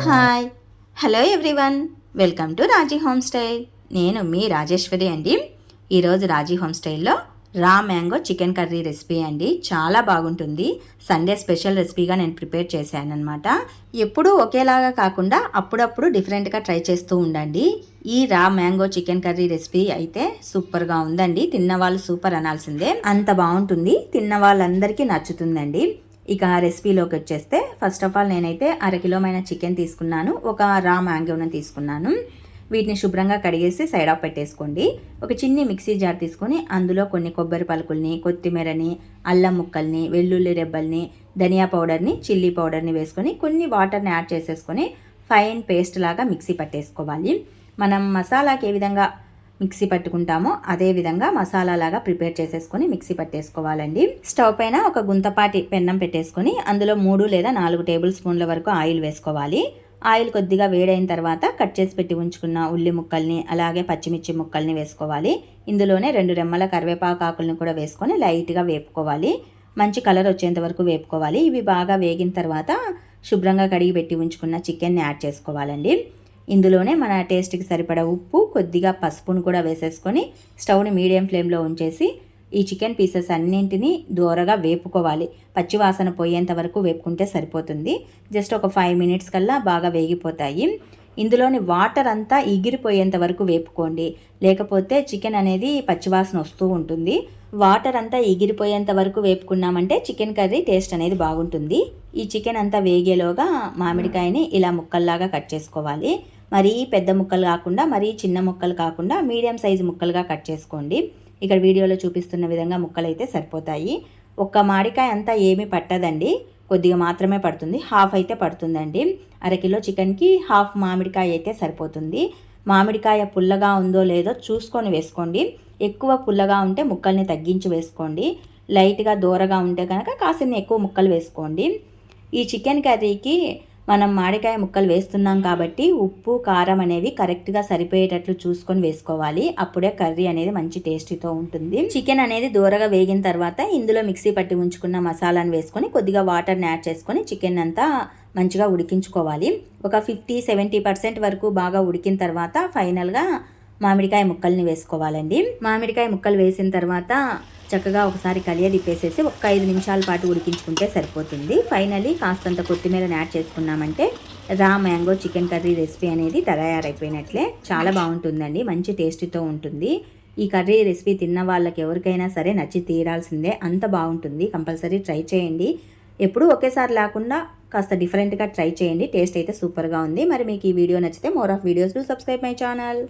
Hi hello everyone, welcome to Raji home style. నేను మీ రాజేశ్వరి అండి. ఈరోజు రాజీ హోమ్ స్టైల్లో raw mango chicken curry recipe అండి. చాలా బాగుంటుంది. సండే స్పెషల్ రెసిపీగా నేను ప్రిపేర్ చేశాను అనమాట. ఎప్పుడూ ఒకేలాగా కాకుండా అప్పుడప్పుడు డిఫరెంట్గా ట్రై చేస్తూ ఉండండి. ఈ raw mango chicken curry recipe అయితే సూపర్గా ఉందండి. తిన్నవాళ్ళు సూపర్ అనాల్సిందే, అంత బాగుంటుంది. తిన్న వాళ్ళందరికీ నచ్చుతుందండి. ఇక రెసిపీలోకి వచ్చేస్తే ఫస్ట్ ఆఫ్ ఆల్ నేనైతే అరకిలోమైన చికెన్ తీసుకున్నాను, ఒక రా మ్యాంగోని తీసుకున్నాను. వీటిని శుభ్రంగా కడిగేసి సైడ్ ఆఫ్ పెట్టేసుకోండి. ఒక చిన్ని మిక్సీ జార్ తీసుకొని అందులో కొన్ని కొబ్బరి పలుకుల్ని, కొత్తిమీరని, అల్లం ముక్కల్ని, వెల్లుల్లి రెబ్బల్ని, ధనియా పౌడర్ని, చిల్లీ పౌడర్ని వేసుకొని కొన్ని వాటర్ని యాడ్ చేసేసుకొని ఫైన్ పేస్ట్ లాగా మిక్సీ పట్టేసుకోవాలి. మనం మసాలాకి ఏ విధంగా మిక్సీ పట్టుకుంటామో అదే విధంగా మసాలా లాగా ప్రిపేర్ చేసేసుకొని మిక్సీ పట్టేసుకోవాలండి. స్టవ్ పైన ఒక గుంతపాటి పెన్నం పెట్టేసుకొని అందులో 3 లేదా 4 టేబుల్ స్పూన్ల వరకు ఆయిల్ వేసుకోవాలి. ఆయిల్ కొద్దిగా వేడైన తర్వాత కట్ చేసి పెట్టి ఉంచుకున్న ఉల్లి ముక్కల్ని, అలాగే పచ్చిమిర్చి ముక్కల్ని వేసుకోవాలి. ఇందులోనే 2 రెమ్మల కరివేపాకు ఆకుల్ని కూడా వేసుకొని లైట్గా వేపుకోవాలి. మంచి కలర్ వచ్చేంత వరకు వేపుకోవాలి. ఇవి బాగా వేగిన తర్వాత శుభ్రంగా కడిగి పెట్టి ఉంచుకున్న చికెన్ని యాడ్ చేసుకోవాలండి. ఇందులోనే మన టేస్ట్కి సరిపడా ఉప్పు, కొద్దిగా పసుపును కూడా వేసేసుకొని స్టవ్ని మీడియం ఫ్లేమ్లో ఉంచేసి ఈ చికెన్ పీసెస్ అన్నింటినీ దూరగా వేపుకోవాలి. పచ్చివాసన పోయేంత వరకు వేపుకుంటే సరిపోతుంది. జస్ట్ ఒక 5 మినిట్స్ కల్లా బాగా వేగిపోతాయి. ఇందులోని వాటర్ అంతా ఎగిరిపోయేంత వరకు వేపుకోండి, లేకపోతే చికెన్ అనేది పచ్చివాసన వస్తూ ఉంటుంది. వాటర్ అంతా ఎగిరిపోయేంత వరకు వేపుకున్నామంటే చికెన్ కర్రీ టేస్ట్ అనేది బాగుంటుంది. ఈ చికెన్ అంతా వేగేలోగా మామిడికాయని ఇలా ముక్కల్లాగా కట్ చేసుకోవాలి. మరీ పెద్ద ముక్కలు కాకుండా, మరీ చిన్న ముక్కలు కాకుండా మీడియం సైజు ముక్కలుగా కట్ చేసుకోండి. ఇక్కడ వీడియోలో చూపిస్తున్న విధంగా ముక్కలు అయితే సరిపోతాయి. ఒక్క మామిడికాయ అంతా ఏమీ పట్టదండి, కొద్దిగా మాత్రమే పడుతుంది. హాఫ్ అయితే పడుతుందండి. అరకిలో చికెన్కి హాఫ్ మామిడికాయ అయితే సరిపోతుంది. మామిడికాయ పుల్లగా ఉందో లేదో చూసుకొని వేసుకోండి. ఎక్కువ పుల్లగా ఉంటే ముక్కల్ని తగ్గించి వేసుకోండి. లైట్గా దూరగా ఉంటే కనుక కాసిన్ని ఎక్కువ ముక్కలు వేసుకోండి. ఈ చికెన్ కర్రీకి మనం మామిడికాయ ముక్కలు వేస్తున్నాం కాబట్టి ఉప్పు, కారం అనేవి కరెక్ట్గా సరిపోయేటట్లు చూసుకొని వేసుకోవాలి. అప్పుడే కర్రీ అనేది మంచి టేస్టీతో ఉంటుంది. చికెన్ అనేది దూరగా వేగిన తర్వాత ఇందులో మిక్సీ పట్టి ఉంచుకున్న మసాలాను వేసుకొని కొద్దిగా వాటర్ని యాడ్ చేసుకొని చికెన్ అంతా మంచిగా ఉడికించుకోవాలి. ఒక 50-70% వరకు బాగా ఉడికిన తర్వాత ఫైనల్గా మామిడికాయ ముక్కల్ని వేసుకోవాలండి. మామిడికాయ ముక్కలు వేసిన తర్వాత చక్కగా ఒకసారి కలియదిప్పేసేసి ఒక 5 నిమిషాల పాటు ఉడికించుకుంటే సరిపోతుంది. ఫైనలీ కాస్తంత కొత్తిమీరని యాడ్ చేసుకున్నామంటే raw mango chicken curry recipe అనేది తయారైపోయినట్లే. చాలా బాగుంటుందండి, మంచి టేస్టీతో ఉంటుంది. ఈ కర్రీ రెసిపీ తిన్న వాళ్ళకి ఎవరికైనా సరే నచ్చి తీరాల్సిందే, అంత బాగుంటుంది. కంపల్సరీ ట్రై చేయండి. ఎప్పుడూ ఒకేసారి లేకుండా కాస్త డిఫరెంట్గా ట్రై చేయండి. టేస్ట్ అయితే సూపర్గా ఉంది. మరి మీకు ఈ వీడియో నచ్చితే more of videos to subscribe my channel.